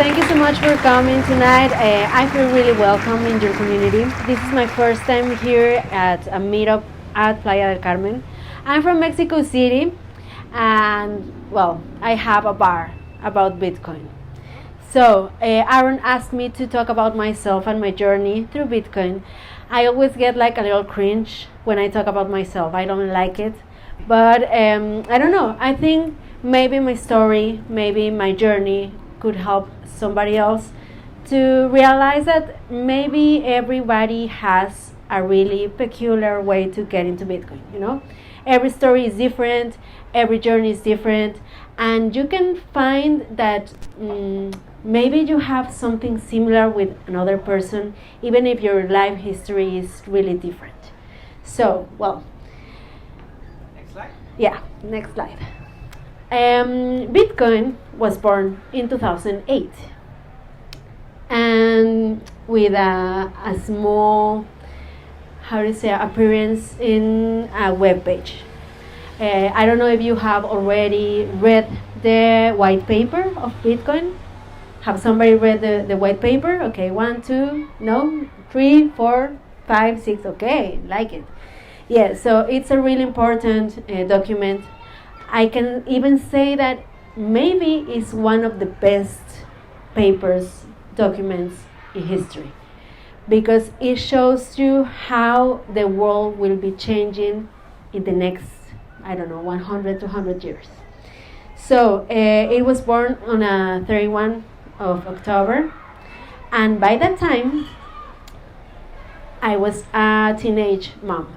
thank you so much for coming tonight. I feel really welcome in your community. This is my first time here at a meetup at Playa del Carmen. I'm from Mexico City, and well, I have a bar about Bitcoin. So, Aaron asked me to talk about myself and my journey through Bitcoin. I always get like a little cringe when I talk about myself. I don't like it, but I don't know. I think maybe my story, maybe my journey could help somebody else to realize that maybe everybody has a really peculiar way to get into Bitcoin, you know? Every story is different, every journey is different, and you can find that maybe you have something similar with another person, even if your life history is really different. So, well, next slide. Yeah, next slide. Bitcoin was born in 2008, and with a small, how do you say, appearance in a web page. I don't know if you have already read the white paper of Bitcoin. Have somebody read the white paper? Okay, 1, 2, no, 3, 4, 5, 6. Okay, like it. Yeah, so it's a really important document. I can even say that maybe it's one of the best documents in history, because it shows you how the world will be changing in the next, I don't know, 100, 200 years. So it was born on 31 of October, and by that time, I was a teenage mom.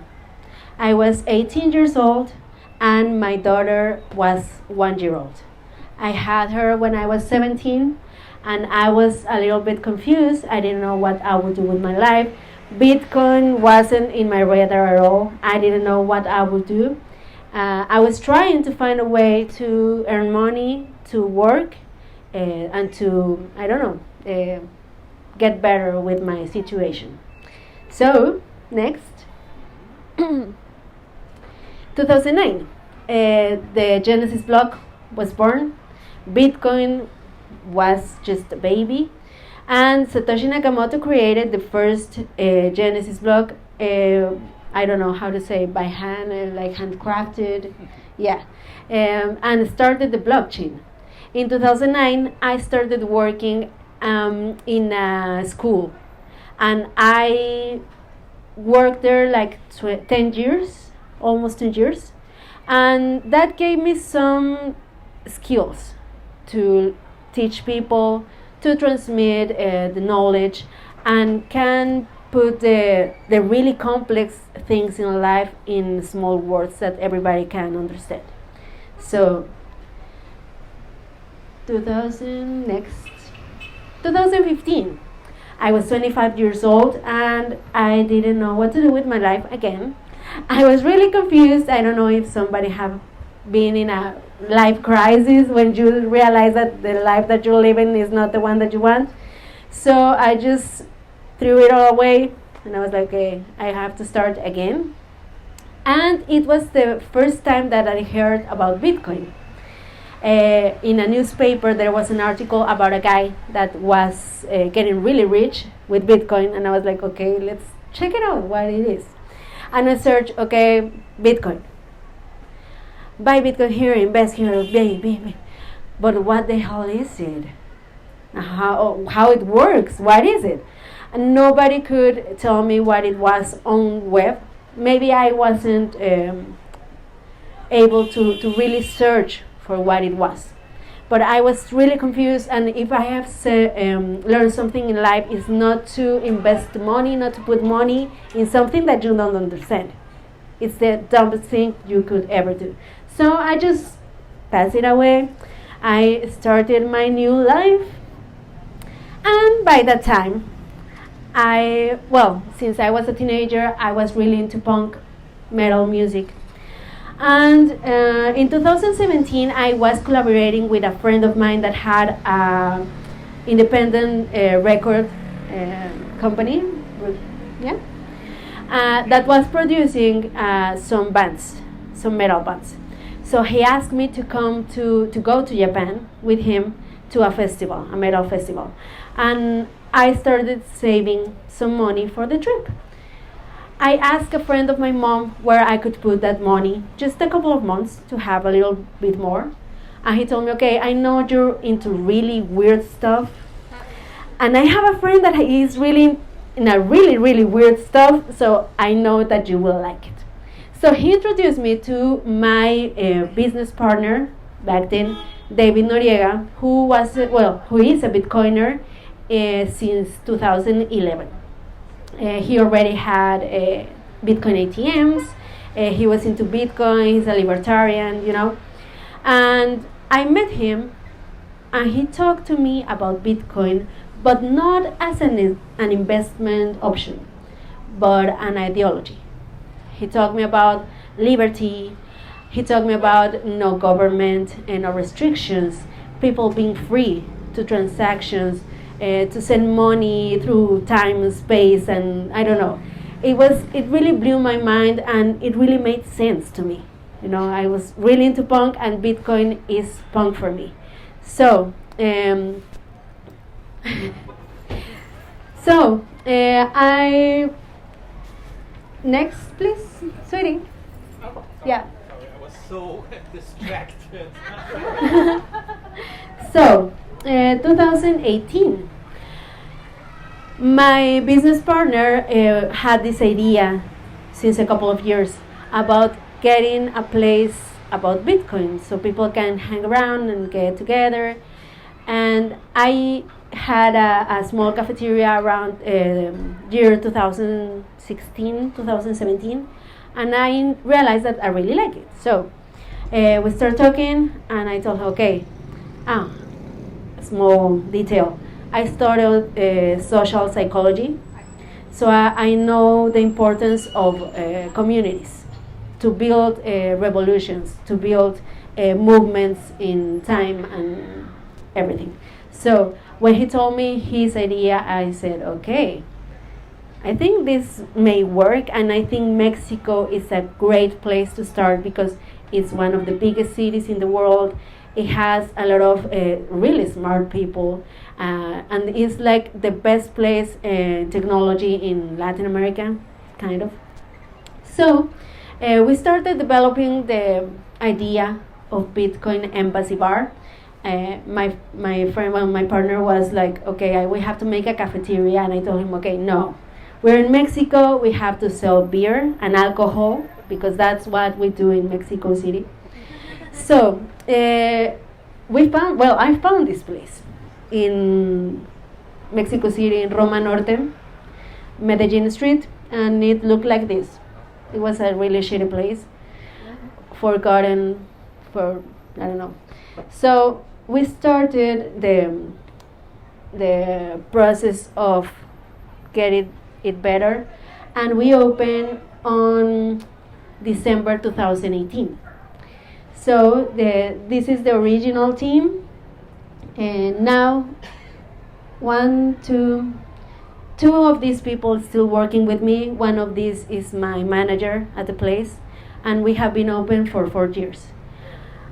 I was 18 years old, and my daughter was 1 year old. I had her when I was 17, and I was a little bit confused. I didn't know what I would do with my life. Bitcoin wasn't in my radar at all. I didn't know what I would do. I was trying to find a way to earn money, to work, and to, I don't know, get better with my situation. So, next. 2009, the Genesis block was born. Bitcoin was just a baby, and Satoshi Nakamoto created the first Genesis block. I don't know how to say, by hand, like handcrafted, yeah, and started the blockchain. In 2009, I started working in a school, and I worked there like 10 years, almost 10 years, and that gave me some skills to teach people, to transmit the knowledge, and can put the really complex things in life in small words that everybody can understand. So 2015, I was 25 years old, and I didn't know what to do with my life again. I was really confused. I don't know if somebody have been in a life crisis when you realize that the life that you're living is not the one that you want. So I just threw it all away, and I was like, okay, I have to start again. And it was the first time that I heard about Bitcoin. In a newspaper, there was an article about a guy that was getting really rich with Bitcoin, and I was like, okay, let's check it out, what it is. And I searched, okay, Bitcoin. Buy Bitcoin here, invest here, bang. But what the hell is it? How it works? What is it? And nobody could tell me what it was on web. Maybe I wasn't able to really search for what it was. But I was really confused, and if I have learned something in life, is not to invest money, not to put money in something that you don't understand. It's the dumbest thing you could ever do. So I just passed it away. I started my new life, and by that time, since I was a teenager, I was really into punk metal music. And in 2017, I was collaborating with a friend of mine that had an independent record company, that was producing some bands, some metal bands. So he asked me to come to go to Japan with him to a festival, a metal festival. And I started saving some money for the trip. I asked a friend of my mom where I could put that money, just a couple of months to have a little bit more. And he told me, okay, I know you're into really weird stuff. And I have a friend that is really in a really, really weird stuff, so I know that you will like it. So he introduced me to my business partner back then, David Noriega, who is a Bitcoiner since 2011. He already had Bitcoin ATMs. He was into Bitcoin. He's a libertarian, And I met him, and he talked to me about Bitcoin, but not as an investment option, but an ideology. He talked me about liberty. He talked me about no government and no restrictions, people being free to transactions, to send money through time and space, and I don't know. It really blew my mind, and it really made sense to me. I was really into punk, and Bitcoin is punk for me. So, I next, please, sweetie. Yeah. Sorry, I was so distracted. So, 2018, my business partner had this idea since a couple of years about getting a place about Bitcoin so people can hang around and get together. And I had a small cafeteria around year 2016, 2017, and I realized that I really like it. So we started talking, and I told her, okay, small detail. I studied social psychology, so I know the importance of communities to build revolutions, to build movements in time and everything. So when he told me his idea, I said, okay, I think this may work, and I think Mexico is a great place to start because it's one of the biggest cities in the world. It has a lot of really smart people, and it's like the best place in technology in Latin America, kind of. So we started developing the idea of Bitcoin Embassy Bar. My friend, my partner was like, okay, we have to make a cafeteria, and I told him, okay, no, we're in Mexico, we have to sell beer and alcohol because that's what we do in Mexico City. So I found this place in Mexico City, in Roma Norte, Medellin Street, and it looked like this. It was a really shitty place, forgotten for, I don't know. So we started the process of getting it better, and we opened on December 2018. So this is the original team, and now two of these people still working with me. One of these is my manager at the place, and we have been open for 4 years.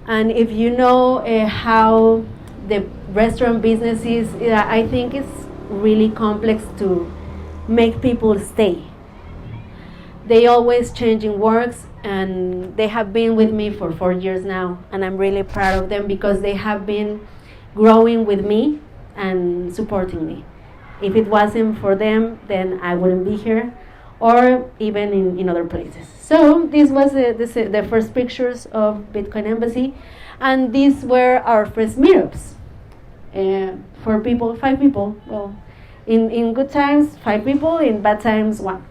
And if you know how the restaurant business is, I think it's really complex to make people stay. They always changing works, and they have been with me for 4 years now, and I'm really proud of them because they have been growing with me and supporting me. If it wasn't for them, then I wouldn't be here, or even in other places. So this was the first pictures of Bitcoin Embassy, and these were our first meetups. For people, 5 people. Well, in good times, 5 people. In bad times, 1.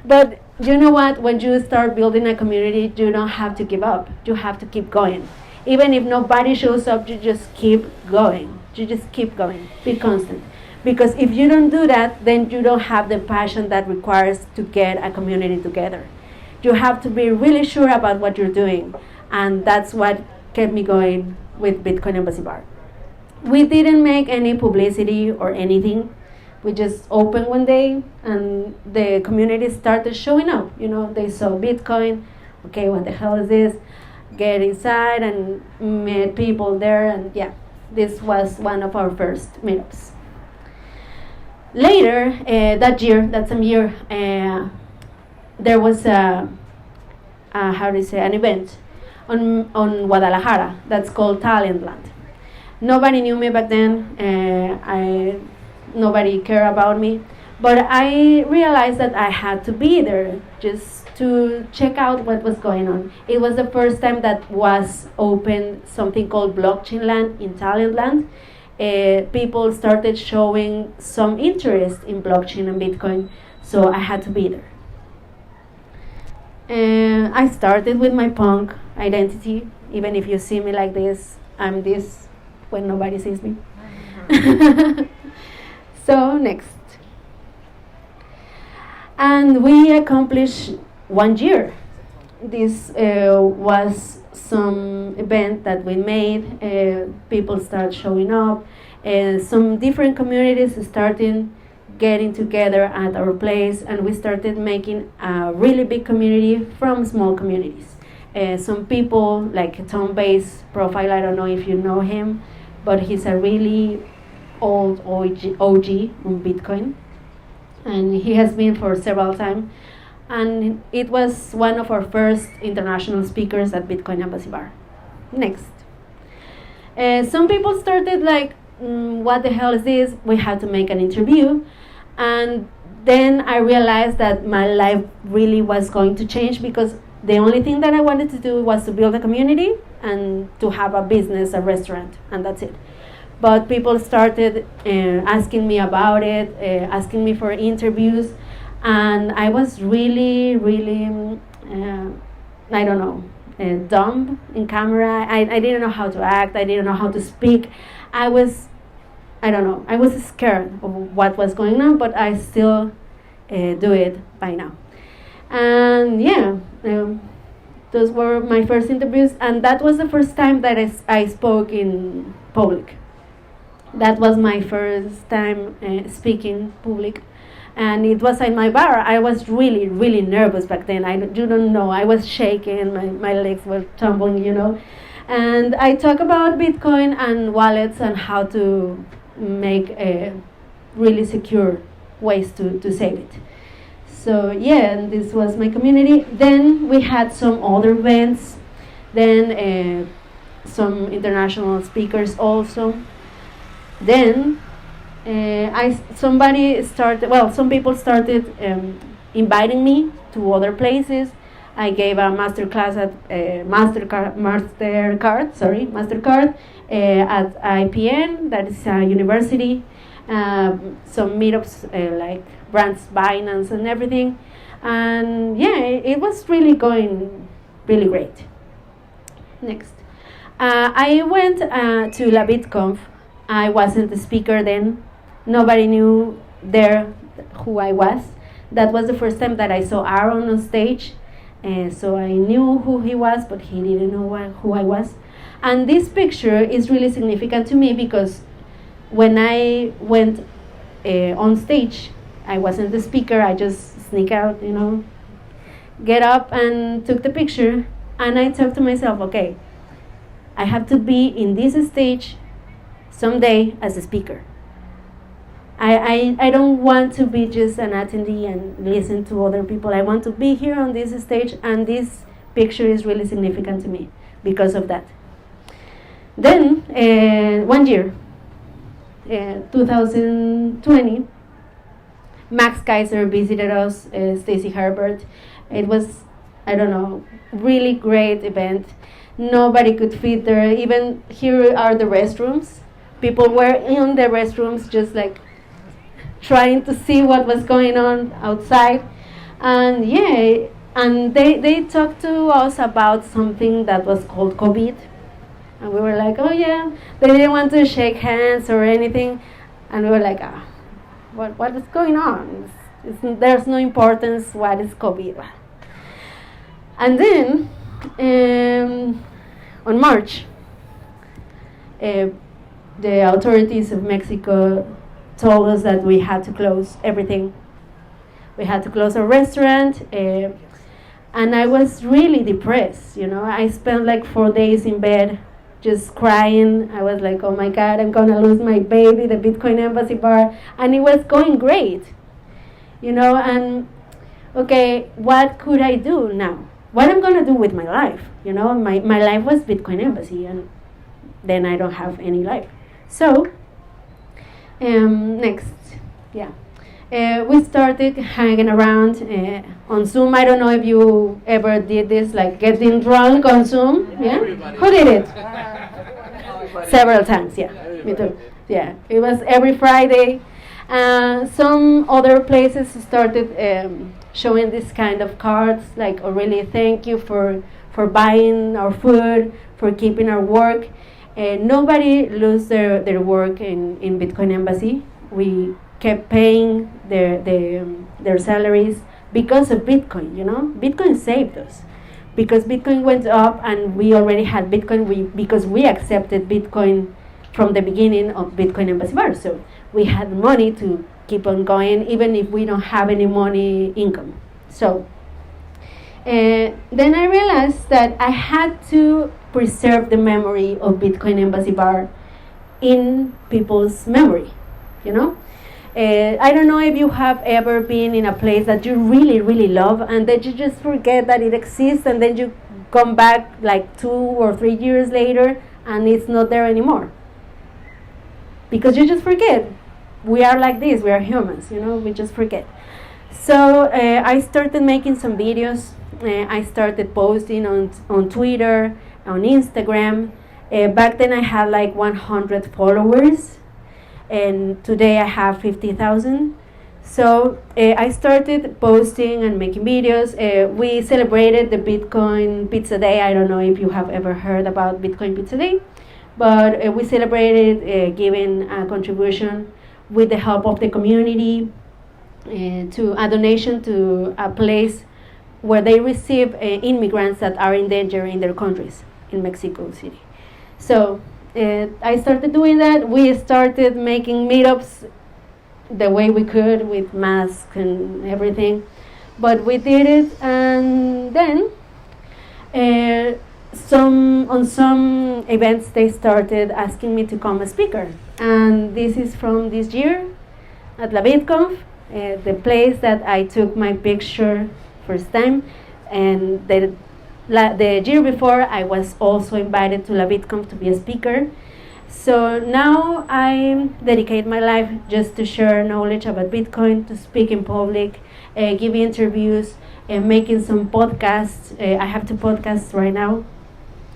But you know what? When you start building a community, you don't have to give up. You have to keep going. Even if nobody shows up, you just keep going. You just keep going. Be constant. Because if you don't do that, then you don't have the passion that requires to get a community together. You have to be really sure about what you're doing. And that's what kept me going with Bitcoin Embassy Bar. We didn't make any publicity or anything. We just opened one day, and the community started showing up. They saw Bitcoin. Okay, what the hell is this? get inside and meet people there, and yeah, this was one of our first meetups. Later, that same year, there was how do you say, an event on Guadalajara that's called Talentland. Nobody knew me back then. Nobody cared about me, but I realized that I had to be there just to check out what was going on. It was the first time that was opened something called Blockchain Land in Talentland. People started showing some interest in blockchain and Bitcoin, so I had to be there. I started with my punk identity. Even if you see me like this, I'm this when nobody sees me. So next. And we accomplished 1 year. This was some event that we made. People start showing up. Some different communities started getting together at our place, and we started making a really big community from small communities. Some people, like Tom Bay's profile, I don't know if you know him, but he's a really old OG on Bitcoin, and he has been for several times. And it was one of our first international speakers at Bitcoin Embassy Bar. Next. Some people started like, what the hell is this? We had to make an interview. And then I realized that my life really was going to change, because the only thing that I wanted to do was to build a community and to have a business, a restaurant, and that's it. But people started asking me about it, asking me for interviews, and I was really, really, I don't know, dumb in camera. I didn't know how to act. I didn't know how to speak. I was scared of what was going on, but I still do it by now. And yeah, those were my first interviews, and that was the first time that I spoke in public. That was my first time speaking public, and it was in my bar. I was really, really nervous back then. You don't know, I was shaking, my legs were tumbling, And I talk about Bitcoin and wallets and how to make really secure ways to save it. So yeah, and this was my community. Then we had some other events, then some international speakers also. Then some people started inviting me to other places. I gave a masterclass at Mastercard at IPN, that is a university. Some meetups like Brands, Binance, and everything. And yeah, it was really going really great. Next. I went to La BitConf. I wasn't the speaker then. Nobody knew there who I was. That was the first time that I saw Aaron on stage. So I knew who he was, but he didn't know who I was. And this picture is really significant to me, because when I went on stage, I wasn't the speaker. I just sneak out, get up and took the picture. And I thought to myself, okay, I have to be in this stage someday as a speaker. I don't want to be just an attendee and listen to other people. I want to be here on this stage, and this picture is really significant to me because of that. Then, 1 year, 2020, Max Kaiser visited us, Stacy Herbert. It was, really great event. Nobody could fit there. Even here are the restrooms. People were in the restrooms just like trying to see what was going on outside. And yeah, and they talked to us about something that was called COVID. And we were like, oh yeah, they didn't want to shake hands or anything. And we were like, what is going on? There's no importance, what is COVID? And then, on March, the authorities of Mexico told us that we had to close everything. We had to close our restaurant. And I was really depressed, you know. I spent like 4 days in bed just crying. I was like, oh my God, I'm gonna lose my baby, the Bitcoin Embassy bar. And it was going great, you know. And okay, what could I do now? What I'm gonna do with my life? You know, my life was Bitcoin Embassy, and then I don't have any life. So, next, yeah. We started hanging around on Zoom. I don't know if you ever did this, like getting drunk on Zoom. Yeah? Who did it? Several times, yeah. Me too. Yeah, it was every Friday. Some other places started showing this kind of cards, like, oh, really, thank you for buying our food, for keeping our work. Nobody lose their work in Bitcoin Embassy. We kept paying their salaries because of Bitcoin, you know. Bitcoin saved us. Because Bitcoin went up and we already had Bitcoin, because we accepted Bitcoin from the beginning of Bitcoin Embassy Bar. So we had money to keep on going even if we don't have any money income. So then I realized that I had to preserve the memory of Bitcoin Embassy Bar in people's memory, you know. I don't know if you have ever been in a place that you really, really love and that you just forget that it exists, and then you come back like 2 or 3 years later and it's not there anymore. Because you just forget. We are like this, we are humans, you know, we just forget. So I started making some videos. I started posting on Twitter, on Instagram. Back then I had like 100 followers. And today I have 50,000. So I started posting and making videos. We celebrated the Bitcoin Pizza Day. I don't know if you have ever heard about Bitcoin Pizza Day, but we celebrated giving a contribution with the help of the community to a donation to a place where they receive immigrants that are in danger in their countries, in Mexico City. So I started doing that. We started making meetups the way we could with masks and everything, but we did it. And then on some events they started asking me to come a speaker, and this is from this year at La BitConf, the place that I took my picture first time. And the year before, I was also invited to La BitConf to be a speaker. So now I dedicate my life just to share knowledge about Bitcoin, to speak in public, give interviews, making some podcasts. I have 2 podcasts right now,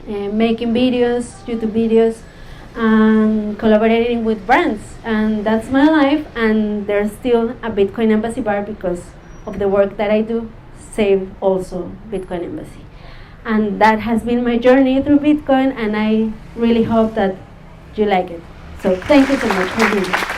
making videos, YouTube videos, and collaborating with brands. And that's my life. And there's still a Bitcoin Embassy Bar because of the work that I do, save also Bitcoin Embassy. And that has been my journey through Bitcoin, and I really hope that you like it. So thank you so much for being here.